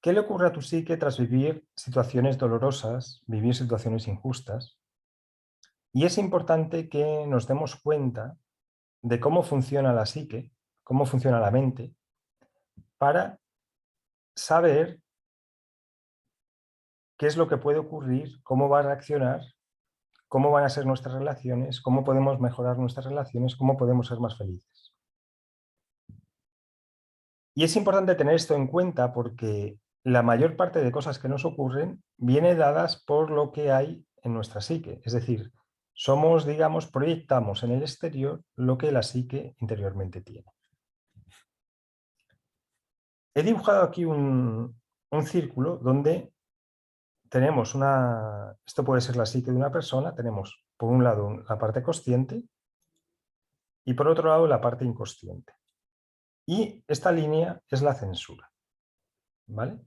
¿Qué le ocurre a tu psique tras vivir situaciones dolorosas, vivir situaciones injustas? Y es importante que nos demos cuenta de cómo funciona la psique, cómo funciona la mente, para saber qué es lo que puede ocurrir, cómo va a reaccionar, cómo van a ser nuestras relaciones, cómo podemos mejorar nuestras relaciones, cómo podemos ser más felices. Y es importante tener esto en cuenta porque la mayor parte de cosas que nos ocurren viene dadas por lo que hay en nuestra psique. Es decir, somos, digamos, proyectamos en el exterior lo que la psique interiormente tiene. He dibujado aquí un círculo donde tenemos esto puede ser la psique de una persona, tenemos por un lado la parte consciente y por otro lado la parte inconsciente. Y esta línea es la censura, ¿vale?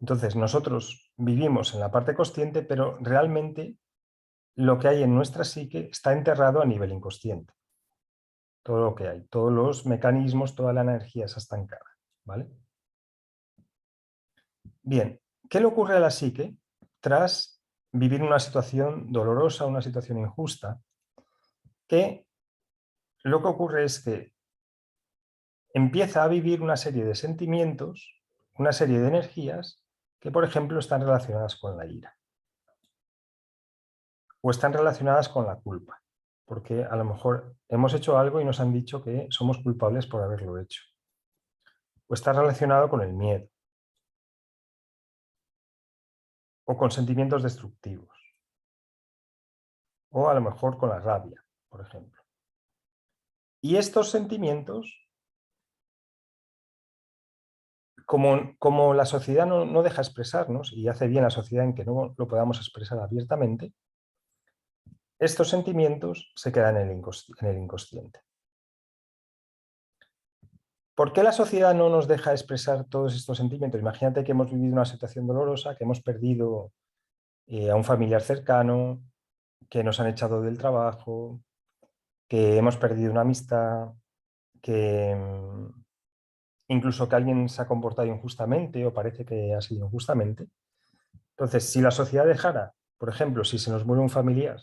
Entonces nosotros vivimos en la parte consciente, pero realmente lo que hay en nuestra psique está enterrado a nivel inconsciente. Todo lo que hay, todos los mecanismos, toda la energía está estancada, ¿vale? Bien, ¿qué le ocurre a la psique tras vivir una situación dolorosa, una situación injusta? Que lo que ocurre es que empieza a vivir una serie de sentimientos, una serie de energías que, por ejemplo, están relacionadas con la ira o están relacionadas con la culpa, porque a lo mejor hemos hecho algo y nos han dicho que somos culpables por haberlo hecho, o está relacionado con el miedo o con sentimientos destructivos, o a lo mejor con la rabia, por ejemplo. Y estos sentimientos, como la sociedad no deja expresarnos, y hace bien la sociedad en que no lo podamos expresar abiertamente, estos sentimientos se quedan en el inconsciente. ¿Por qué la sociedad no nos deja expresar todos estos sentimientos? Imagínate que hemos vivido una situación dolorosa, que hemos perdido a un familiar cercano, que nos han echado del trabajo, que hemos perdido una amistad, que incluso que alguien se ha comportado injustamente o parece que ha sido injustamente. Entonces, si la sociedad dejara, por ejemplo, si se nos muere un familiar,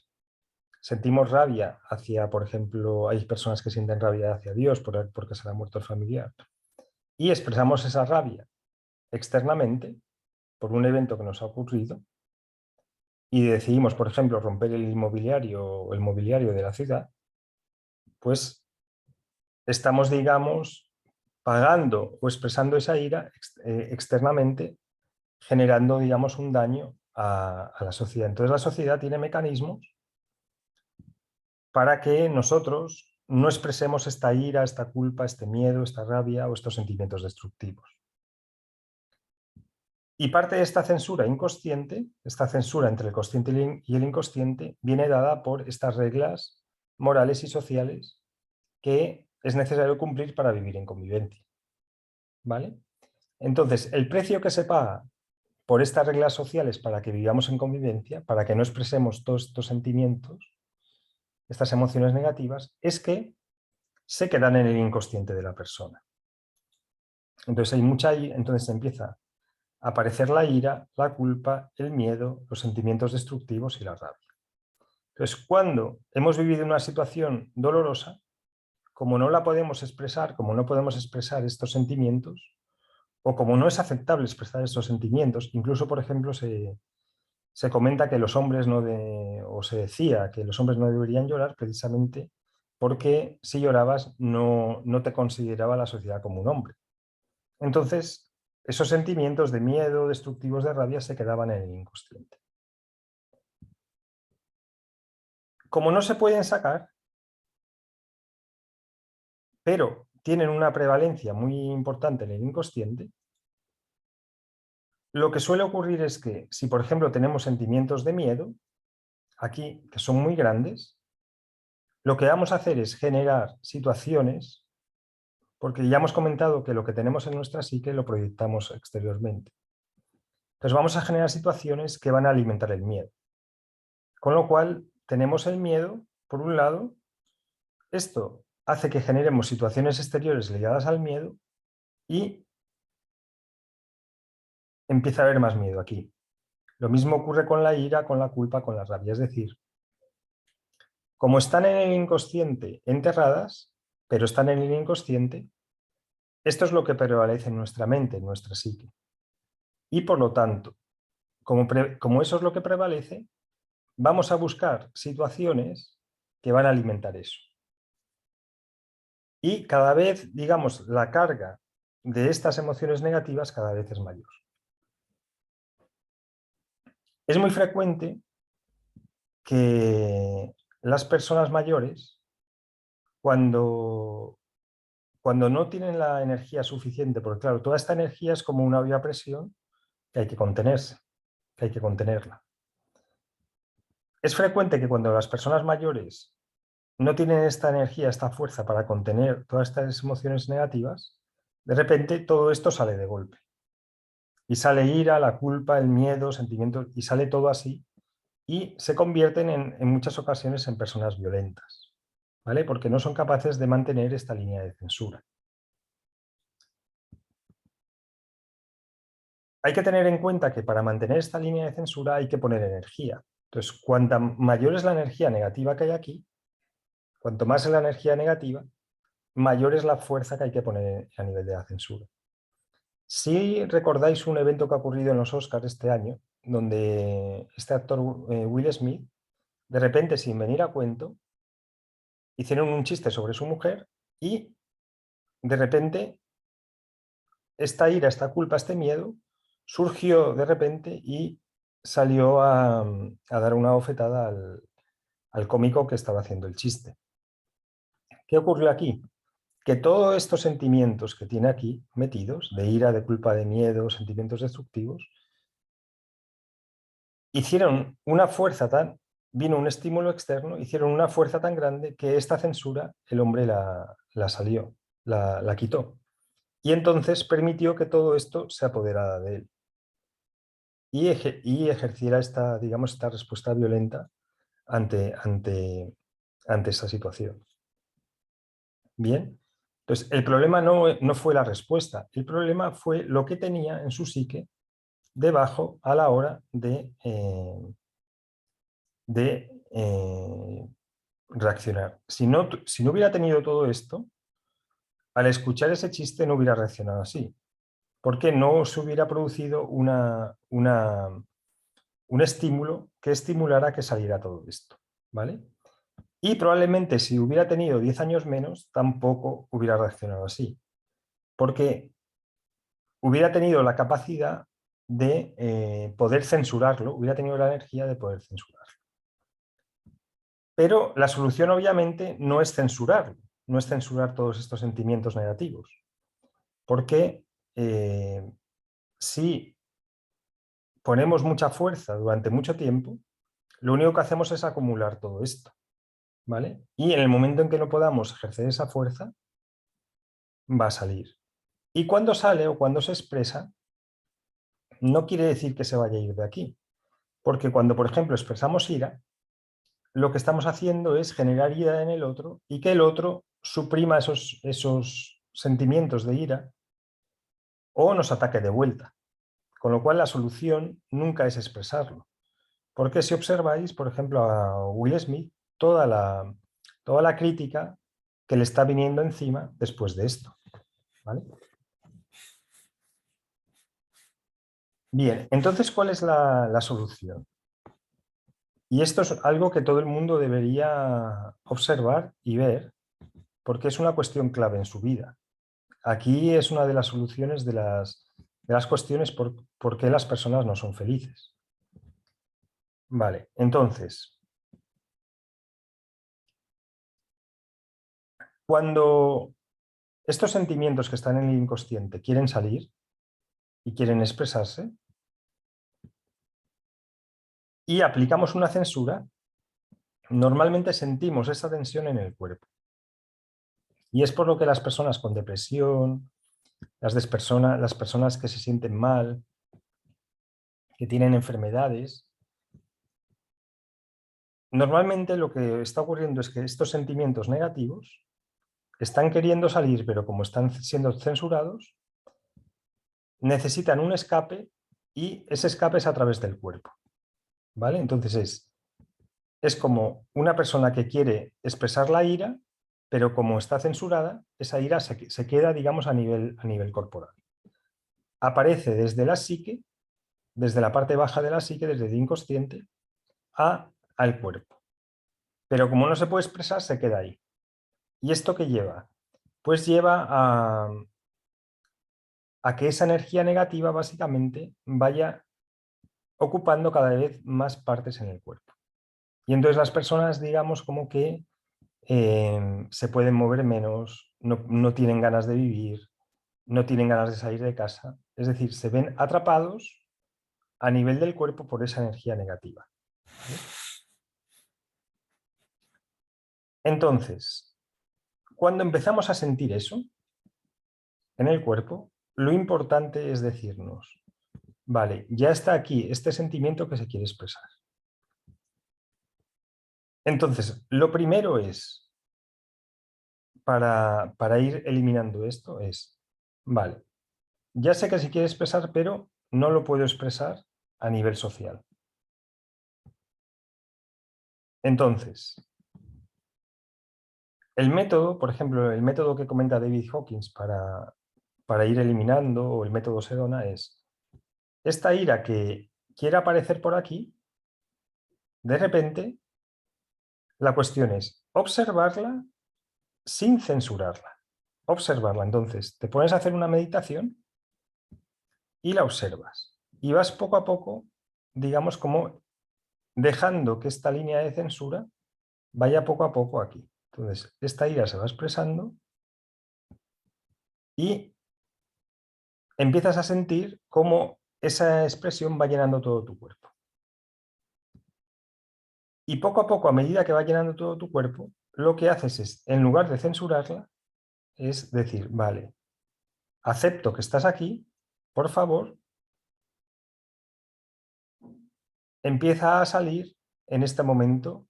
sentimos rabia hacia, por ejemplo, hay personas que sienten rabia hacia Dios porque se le ha muerto el familiar, y expresamos esa rabia externamente por un evento que nos ha ocurrido y decidimos, por ejemplo, romper el inmobiliario o el mobiliario de la ciudad, pues estamos, digamos, pagando o expresando esa ira externamente, generando, digamos, un daño a la sociedad. Entonces la sociedad tiene mecanismos para que nosotros no expresemos esta ira, esta culpa, este miedo, esta rabia o estos sentimientos destructivos. Y parte de esta censura inconsciente, esta censura entre el consciente y el inconsciente, viene dada por estas reglas morales y sociales que es necesario cumplir para vivir en convivencia, ¿vale? Entonces, el precio que se paga por estas reglas sociales para que vivamos en convivencia, para que no expresemos todos estos sentimientos, estas emociones negativas, es que se quedan en el inconsciente de la persona. Entonces hay mucha ira, entonces empieza a aparecer la ira, la culpa, el miedo, los sentimientos destructivos y la rabia. Entonces, cuando hemos vivido una situación dolorosa, como no la podemos expresar, como no podemos expresar estos sentimientos, o como no es aceptable expresar estos sentimientos, incluso, por ejemplo, se comenta que los hombres o se decía que los hombres no deberían llorar precisamente porque si llorabas no te consideraba la sociedad como un hombre. Entonces, esos sentimientos de miedo, destructivos, de rabia, se quedaban en el inconsciente. Como no se pueden sacar, pero tienen una prevalencia muy importante en el inconsciente, lo que suele ocurrir es que si, por ejemplo, tenemos sentimientos de miedo, aquí, que son muy grandes, lo que vamos a hacer es generar situaciones, porque ya hemos comentado que lo que tenemos en nuestra psique lo proyectamos exteriormente. Entonces vamos a generar situaciones que van a alimentar el miedo. Con lo cual, tenemos el miedo, por un lado, esto hace que generemos situaciones exteriores ligadas al miedo y empieza a haber más miedo aquí. Lo mismo ocurre con la ira, con la culpa, con la rabia. Es decir, como están en el inconsciente enterradas, pero están en el inconsciente, esto es lo que prevalece en nuestra mente, en nuestra psique. Y por lo tanto, como eso es lo que prevalece, vamos a buscar situaciones que van a alimentar eso. Y cada vez, digamos, la carga de estas emociones negativas cada vez es mayor. Es muy frecuente que las personas mayores, cuando no tienen la energía suficiente, porque claro, toda esta energía es como una olla a presión que hay que contenerse, que hay que contenerla. Es frecuente que cuando las personas mayores no tienen esta energía, esta fuerza para contener todas estas emociones negativas, de repente todo esto sale de golpe. Y sale ira, la culpa, el miedo, sentimientos, y sale todo así. Y se convierten en muchas ocasiones en personas violentas, ¿vale? Porque no son capaces de mantener esta línea de censura. Hay que tener en cuenta que para mantener esta línea de censura hay que poner energía. Entonces, cuanta mayor es la energía negativa que hay aquí, cuanto más es la energía negativa, mayor es la fuerza que hay que poner a nivel de la censura. Si recordáis un evento que ha ocurrido en los Oscars este año, donde este actor Will Smith, de repente, sin venir a cuento, hicieron un chiste sobre su mujer y de repente esta ira, esta culpa, este miedo surgió de repente y salió a dar una bofetada al cómico que estaba haciendo el chiste. ¿Qué ocurrió aquí? Que todos estos sentimientos que tiene aquí metidos, de ira, de culpa, de miedo, sentimientos destructivos, hicieron una fuerza vino un estímulo externo, hicieron una fuerza tan grande que esta censura el hombre la salió, la quitó. Y entonces permitió que todo esto se apoderara de él y ejerciera esta, digamos, esta respuesta violenta ante esa situación. Bien, entonces el problema no fue la respuesta, el problema fue lo que tenía en su psique debajo a la hora de reaccionar. Si no hubiera tenido todo esto, al escuchar ese chiste no hubiera reaccionado así, porque no se hubiera producido un estímulo que estimulara que saliera todo esto, ¿vale? Y probablemente si hubiera tenido 10 años menos, tampoco hubiera reaccionado así, porque hubiera tenido la capacidad de poder censurarlo, hubiera tenido la energía de poder censurarlo. Pero la solución obviamente no es censurarlo, no es censurar todos estos sentimientos negativos, porque si ponemos mucha fuerza durante mucho tiempo, lo único que hacemos es acumular todo esto, ¿vale? Y en el momento en que no podamos ejercer esa fuerza, va a salir. Y cuando sale o cuando se expresa, no quiere decir que se vaya a ir de aquí, porque cuando, por ejemplo, expresamos ira, lo que estamos haciendo es generar ira en el otro y que el otro suprima esos sentimientos de ira o nos ataque de vuelta. Con lo cual la solución nunca es expresarlo. Porque si observáis, por ejemplo, a Will Smith, toda la crítica que le está viniendo encima después de esto, ¿vale? Bien, entonces, ¿cuál es la solución? Y esto es algo que todo el mundo debería observar y ver, porque es una cuestión clave en su vida. Aquí es una de las soluciones de las cuestiones por qué las personas no son felices. Vale, entonces, cuando estos sentimientos que están en el inconsciente quieren salir y quieren expresarse y aplicamos una censura, normalmente sentimos esa tensión en el cuerpo. Y es por lo que las personas con depresión, las personas que se sienten mal, que tienen enfermedades, normalmente lo que está ocurriendo es que estos sentimientos negativos están queriendo salir, pero como están siendo censurados, necesitan un escape y ese escape es a través del cuerpo, ¿vale? Entonces es como una persona que quiere expresar la ira, pero como está censurada, esa ira se queda, digamos, a nivel corporal. Aparece desde la psique, desde la parte baja de la psique, desde el inconsciente, al cuerpo. Pero como no se puede expresar, se queda ahí. ¿Y esto qué lleva? Pues lleva a que esa energía negativa básicamente vaya ocupando cada vez más partes en el cuerpo. Y entonces las personas, digamos, como que se pueden mover menos, no tienen ganas de vivir, no tienen ganas de salir de casa. Es decir, se ven atrapados a nivel del cuerpo por esa energía negativa. ¿Vale? Entonces, cuando empezamos a sentir eso en el cuerpo, lo importante es decirnos, vale, ya está aquí este sentimiento que se quiere expresar. Entonces, lo primero es, para ir eliminando esto, es, vale, ya sé que se quiere expresar, pero no lo puedo expresar a nivel social. Entonces, el método, por ejemplo, el método que comenta David Hawkins para ir eliminando, o el método Sedona, es esta ira que quiere aparecer por aquí, de repente, la cuestión es observarla sin censurarla. Observarla. Entonces, te pones a hacer una meditación y la observas. Y vas poco a poco, digamos, como dejando que esta línea de censura vaya poco a poco aquí. Entonces, esta ira se va expresando y empiezas a sentir cómo esa expresión va llenando todo tu cuerpo. Y poco a poco, a medida que va llenando todo tu cuerpo, lo que haces es, en lugar de censurarla, es decir, vale, acepto que estás aquí, por favor, empieza a salir en este momento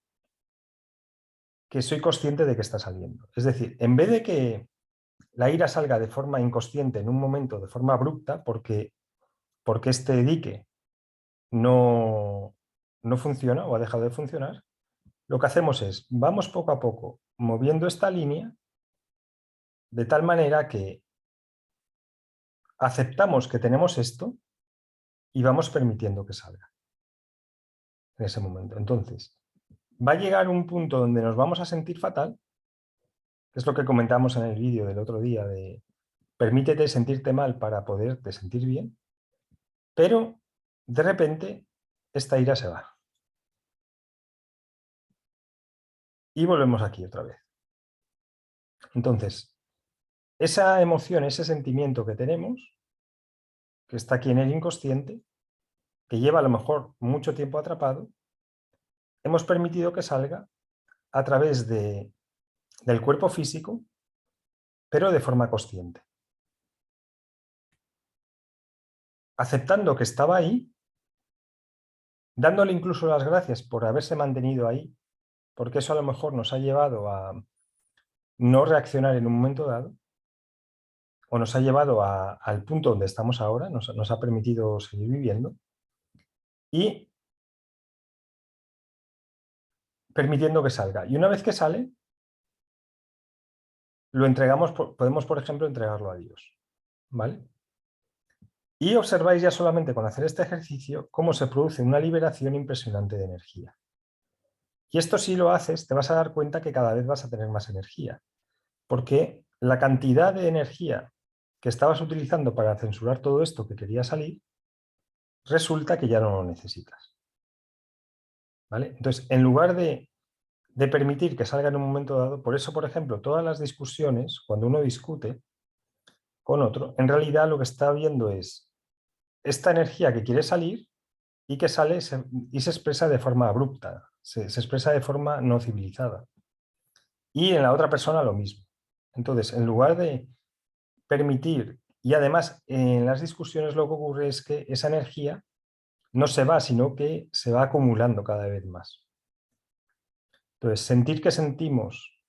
que soy consciente de que está saliendo. Es decir, en vez de que la ira salga de forma inconsciente en un momento, de forma abrupta, porque este dique no funciona o ha dejado de funcionar, lo que hacemos es, vamos poco a poco moviendo esta línea de tal manera que aceptamos que tenemos esto y vamos permitiendo que salga en ese momento. Entonces, va a llegar un punto donde nos vamos a sentir fatal, que es lo que comentamos en el vídeo del otro día de permítete sentirte mal para poderte sentir bien, pero de repente esta ira se va. Y volvemos aquí otra vez. Entonces, esa emoción, ese sentimiento que tenemos, que está aquí en el inconsciente, que lleva a lo mejor mucho tiempo atrapado, hemos permitido que salga a través del cuerpo físico, pero de forma consciente. Aceptando que estaba ahí, dándole incluso las gracias por haberse mantenido ahí, porque eso a lo mejor nos ha llevado a no reaccionar en un momento dado, o nos ha llevado al punto donde estamos ahora, nos ha permitido seguir viviendo, y permitiendo que salga. Y una vez que sale, lo entregamos, podemos, por ejemplo, entregarlo a Dios. ¿Vale? Y observáis ya solamente con hacer este ejercicio cómo se produce una liberación impresionante de energía. Y esto si lo haces, te vas a dar cuenta que cada vez vas a tener más energía, porque la cantidad de energía que estabas utilizando para censurar todo esto que quería salir, resulta que ya no lo necesitas. ¿Vale? Entonces, en lugar de permitir que salga en un momento dado, por eso, por ejemplo, todas las discusiones, cuando uno discute con otro, en realidad lo que está viendo es esta energía que quiere salir y que sale y se expresa de forma abrupta, se expresa de forma no civilizada. Y en la otra persona lo mismo. Entonces, en lugar de permitir, y además en las discusiones lo que ocurre es que esa energía no se va, sino que se va acumulando cada vez más. Entonces, sentir que sentimos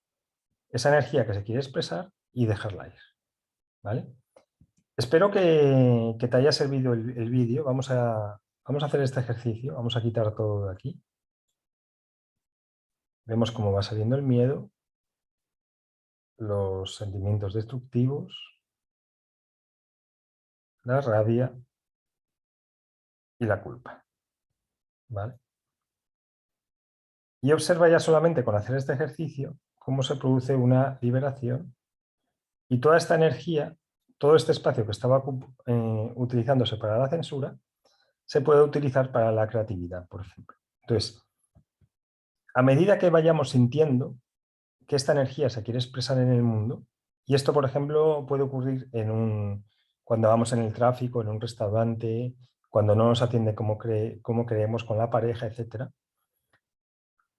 esa energía que se quiere expresar y dejarla ir. ¿Vale? Espero que te haya servido el vídeo. Vamos a hacer este ejercicio. Vamos a quitar todo de aquí. Vemos cómo va saliendo el miedo, los sentimientos destructivos, la rabia y la culpa. ¿Vale? Y observa ya solamente con hacer este ejercicio cómo se produce una liberación y toda esta energía, todo este espacio que estaba utilizándose para la censura, se puede utilizar para la creatividad, por ejemplo. Entonces, a medida que vayamos sintiendo que esta energía se quiere expresar en el mundo, y esto, por ejemplo, puede ocurrir cuando vamos en el tráfico, en un restaurante, cuando no nos atiende como creemos con la pareja, etc.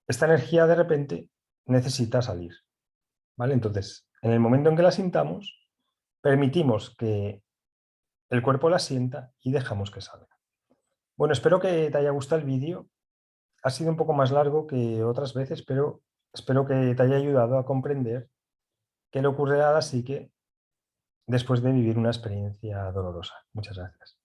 Esta energía de repente necesita salir, ¿vale? Entonces, en el momento en que la sintamos, permitimos que el cuerpo la sienta y dejamos que salga. Bueno, espero que te haya gustado el vídeo. Ha sido un poco más largo que otras veces, pero espero que te haya ayudado a comprender qué le ocurre a la psique después de vivir una experiencia dolorosa. Muchas gracias.